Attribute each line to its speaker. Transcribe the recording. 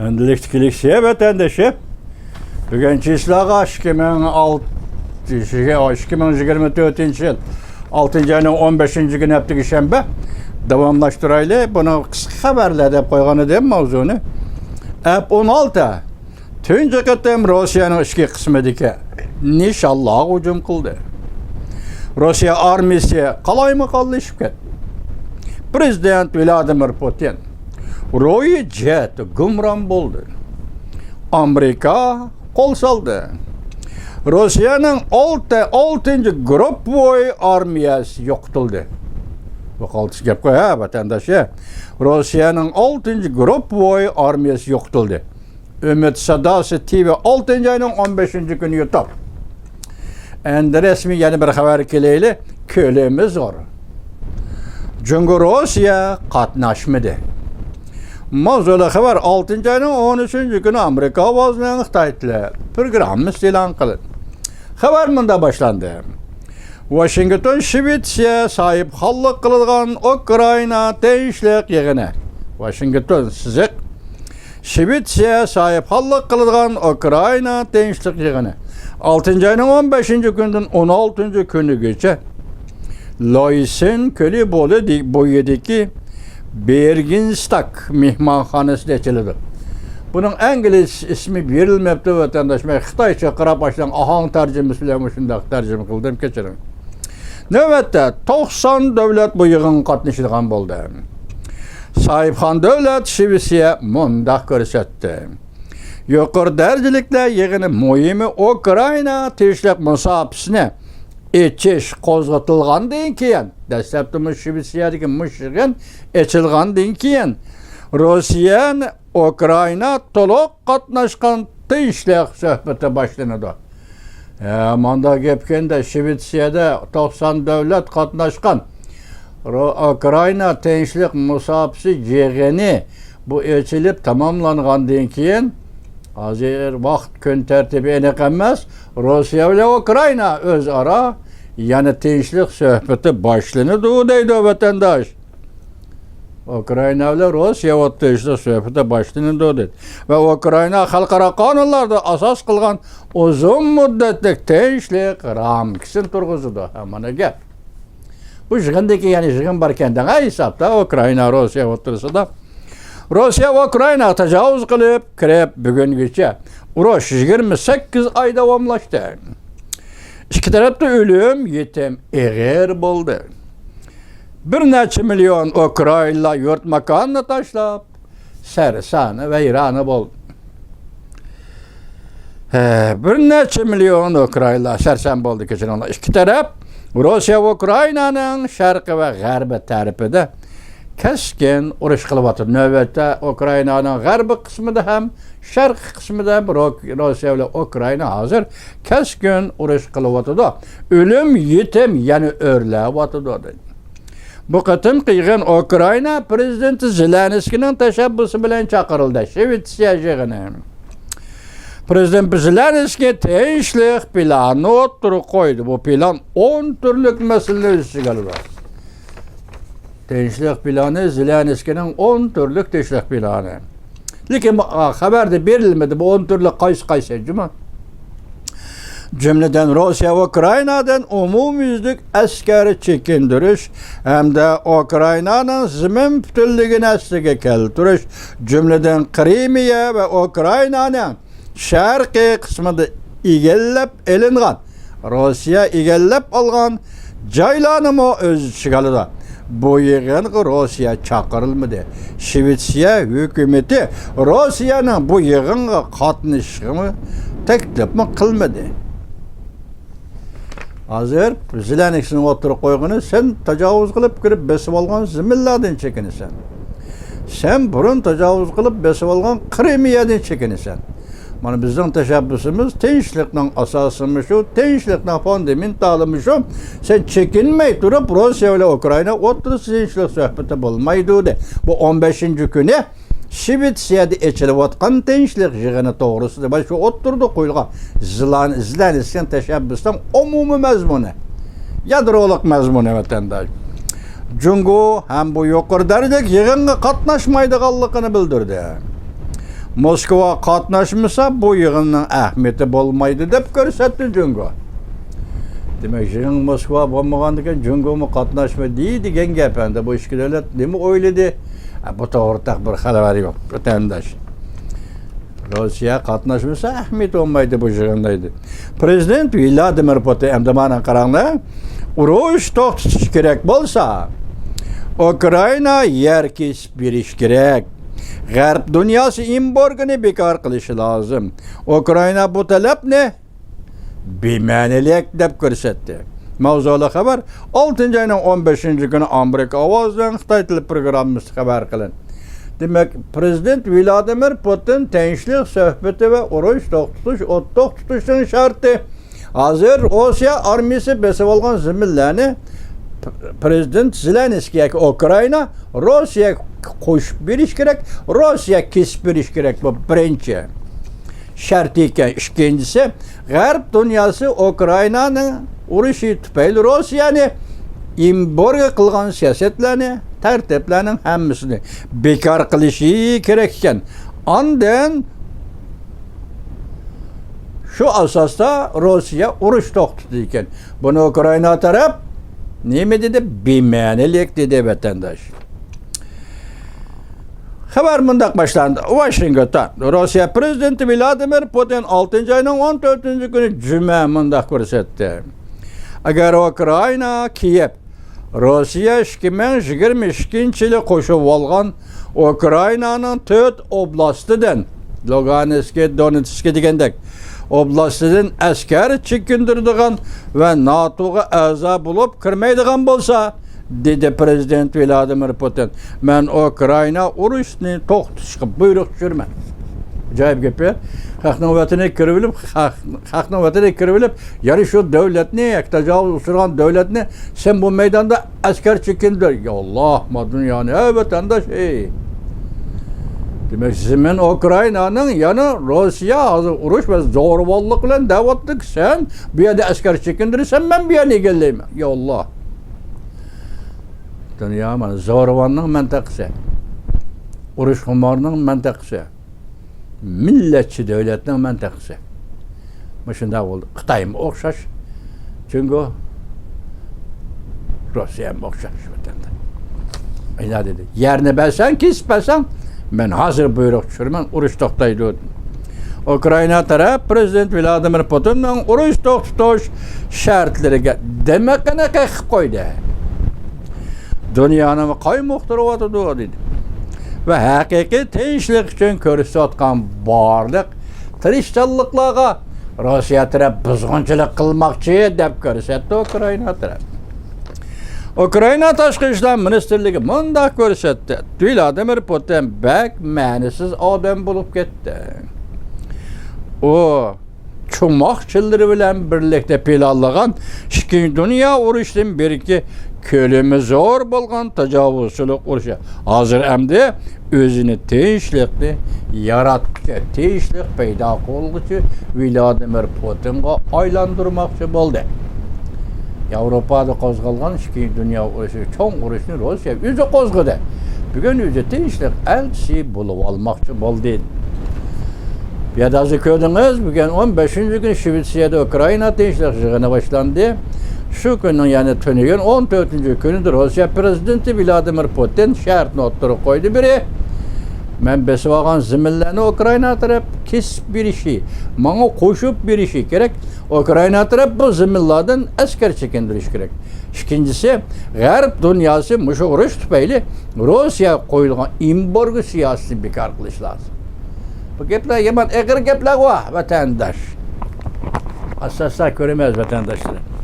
Speaker 1: Endilikçilikçiye vatandaşı bugün çislağa 2024 yıl 6. ayının 15. günü hafta şembe davamlaştıraylı. Bunu kısa haberlerde koygan edim mavzunu. Hep 16 tünce kıtım Rusya'nın işki kısmedeki nişallah hücum kıldı. Rusya armisi kalay mı kaldı işket? Prezident Vladimir Putin Roy jet gumran buldu. Amerika kol saldı. Rusya'nın 6. grup boy armiyası yoktuldu. Bu kaltısı gep koy ha vatandaşı. Rusya'nın 6. grup boy armiyası yoktuldu. Ümit Sadası TV 6. ayının 15. günü yutar. Endi resmi yeni bir haber keleyli kölemiz var. Çünkü Rusya katnaşmadı. Mavzula haber 6. ayının 13. günü Amerika vazgeçtiğini Xitay'la programımız ilan kılın. Haber mında başlandı. Washington Şvetsiya sahip hallık kılılgan Ukrayna tinchlik yığını. Washington sizik Şvetsiya sahip hallık kılılgan Ukrayna tinchlik yığını. 6. ayının 15. günden 16. günü geçe Lois'in kölü boyudaki Berginstak mihmanxanası açıldı. Bunun İngiliz ismi verilmepti vatandaş. Ben Xitayça qara başlan ahang tercümesi bilen şundaq tercüme kıldım keçirin. Növbetde 90 devlet bu yığın qatnaşıdığan boldu. Sahipxan devlet Şvetsiya mundaq görsətdi. Yuqur dercilikle yığını muhimi Ukrayna tinchlik musabasını eçiş qo'zg'atilgandan keyin dastlabki Shvetsiyadagi mushig'in echilgandan keyin Rossiya Ukrayna to'liq qatnashgan tinchlik suhbati boshlanadi. Manda gapkenda Shvetsiyada 90 davlat qatnashgan Ukrayna tinchlik musabasi yig'ini bu echilib tamomlangandan keyin hazır vaqt kun tertibi aniq emas. Rusya ile Ukrayna özara yani tinchlik suhbati boshlanadi deydi vatandaş. Ukrayna ile Rusya o tinchlik suhbati boshlanadi deydi. Ve Ukrayna xalqaro qonunlarda asos qilgan uzun muddatlik tinchlik ramkasini turg'izdi. Mana gap. Bu yig'indagi yani yig'in barkandan hisobda Ukrayna Rusya o'rtasida Rusya Ukrayna tecavüz kılıp kirip bugüngacha urush 28 ay davomlashdi. İki tarafda ölüm, yetim, eğer buldu. Bir neçe milyon Ukraynalı yurt makanını taşlap, sersanı ve İran'ı buldu. Bir neçe milyon Ukraynalı sersan buldu geçen onlar. İki taraf Rusya Ukrayna'nın şarkı ve garbi tarafında keskin urush qilyapti. Navbatda Ukraynaning g'arbiy qismida ham, sharqiy qismida ham Rossiya bilan Ukrayna hozir keskin urush qilyapti. O'lim yetim yana o'rlayapti. Bu qatimqi yig'in Ukrayna prezidenti Zelenskiyning tashabbusi bilan chaqirildi. Shvetsiya yig'ini. Prezident Zelenskiy tinchlik planini o'tirib qo'ydi. Bu plan 10 turlik masalalar ichiga oladi. Tinchlik planı Zelenskiyning 10 turlik tinchlik planı. Lekin xabarda berilmedi bu 10 turlik qaysi cuma. Cümleden Rusya ve Ukrayna'dan umumyüzlük askeri çekindiriş hem de Ukrayna'nın zemin bütünlüğünü asliga keltiriş, cümleden Krimiya ve Ukrayna'nın şarkı kısmında egellep elingan, Rusya egellep algan joylarni o'z ichiga oladi. Bu yığınga Rusya çağırılmadı. Shvetsiya hükümeti Rusya'nın bu yığınga qatnashishini taklif qilmadi. Hazır Zelenskiyning o'tirib qo'ygani sen tajovuz qilib kirib besib olgan ziminlardan chekinasan. Sen burun tajovuz qilib besib olgan Krimiyadan chekinasan. Mana bizning tashabbusimiz tinchlikning asosimi shu, tinchlikning fundamentali shu. Sen chekinmay turib Rossiya bilan Ukrayna o'rtasida tinchlik suhbati bo'lmaydi dedi. Bu 15. kuni Shvetsiyada echilayotgan tinchlik yig'ini to'g'risida mana shu o'tirdi qo'yilgan Zelenskiyning tashabbusidan umumiy mazmuni, yadrolik mazmuni vatandosh. Jungo ham bu yuqori darajadagi yig'inga qatnashmaydiganligini bildirdi. Moskva qatnaşmasa bu yığının əhmiyyəti bolmaydı deb görsətdi Cungo. Demek yığın Moskva bolmagandıkən Cungo mu qatnaşma deydigen gepende bu iki devlet nemi oyladı? Bu da ortak bir xəbəri yok. Vatandaş. Rusya qatnaşmasa əhmiyyət olmaydı bu yığındaydı. Prezident Vladimir Putin emdamanan qaranlı uruş toxtuş gerek bolsa Ukrayna yer kesip bir iş gerek. G'arb dünyası embargoni bekor qilishi lazım. Ukrayna bu talep ne? Bema'nilik deb ko'rsatdi. Mavzuli xabar 6 ayning 15 kuni Amerika ovozidan Xitoy tili programmasi xabar qilindi. Demek Prezident Vladimir Putin tinchlik suhbati ve urush to'xtatishning sharti. Hozir Rossiya armiyasi besib olgan ziminlarni Prezident Zelenskiy Ukrayna Rossiya qo'shib berish kerak, Rossiya kesib berish kerak bu birinchi shart ekan. Ikkinchisi, G'arb dunyosi Ukraynaning urushi tufayli Rossiyani embargo qilgan siyosatlarni, tartiblarning hammasini bekor qilishi kerak ekan. Ondan şu asasda Rossiya urush to'xtatdi ekan. Buni Ukrayna taraf nima dedi? Bema'nilik dedi vatandaş. Xabar mundaq başlandı. Washington, Rossiya prezidenti Vladimir Putin 6 ayning 14 kuni juma mundaq ko'rsatdi. Agar Ukrayna Kiev Rossiya 2022-yili qo'shib olgan Ukraynaning 4 oblastidan Lugansk, Donetsk degandek oblastidan askar chekindirdigan va NATO'ga a'zo bo'lib kirmaydigan bo'lsa, dedi Prezident Vladimir Putin, men Ukrayna urushni to'xtatishga buyruq tushirman. Acayip gap. Xalqning vataniga kirib, yani şu devletni, tajovuz usurgan devletni sen bu meydanda askar chekindir. Ya Allah, dünyani, vatandaş, demek men Ukrayna'nın yani Rusya hazır uruş ve zorballık bilen davettik sen bir yerde askar çekindirirsen ben bir yana geleyim. Ya Allah. Dünya mana zorbanlığın mentakısı. Uruş kumarının mentakısı. Milletçi devletinin mentakısı. Başında oldu. Xitay'ım okşaş. Çünkü Rusya'm okşaş vatanda. Öyle dedi. Yerini belsen, kesbelsen ben hazır buyruq düşürmən, uruş toxtaydı. Ukrayna taraf Prezident Vladimir Putin'nin uruş toxtuş şartlarına demekine qeqib qo'ydi. Dünyanı qaymoqtirib dedi. Ve haqiqiy tinchlik uchun ko'rsatgan barliq tirishchanliklarga Rossiya taraf buzg'unchilik qilmoqchi deb ko'rsatdi Ukrayna taraf. Ukrayna Tashqi ishlar Ministerligi mundaq ko'rsatdi. Vladimir Putin bek ma'nisiz odam bo'lib ketdi. O cho'moqchilari bilan birlikda planlagan Ikkinchi dunyo urushidan beriki ko'lami zo'r bo'lgan tajovuzchilik urushi hozir endi o'zini tinchlikni yaratuvchi, tinchlik paydo qiluvchi Vladimir Putinga aylantirmoqchi bo'ldi. Avrupa'da qo'zg'algan Ikkinchi dunyo urushi, cho'ng urushni Rossiya o'zi qo'zg'adi. Bugun o'zi tinchlik elchisi bo'lib olmoqchi bo'ldi. Yadazı ko'rdingiz, bugün 15 gün Shvetsiyada Ukrayna tinchlik yig'ini boshlandi. Şu günün yani tünügün 14 günüdür Rusya prezidenti Vladimir Putin şartını oturup koydu biri. Men besib olgan ziminlarni Ukrayna taraf kesib berishi, menga qo'shib berishi kerak. Ukrayna taraf bu ziminlardan askar chekindirish kerak. İkincisi, G'arb dunyosi mushu urush tufayli Rossiya qo'yilgan embargo siyosatini bekor qilish lozim. Bu gaplar yaman egri gaplar vatandaş. Asosda ko'ramiz vatandaşlar.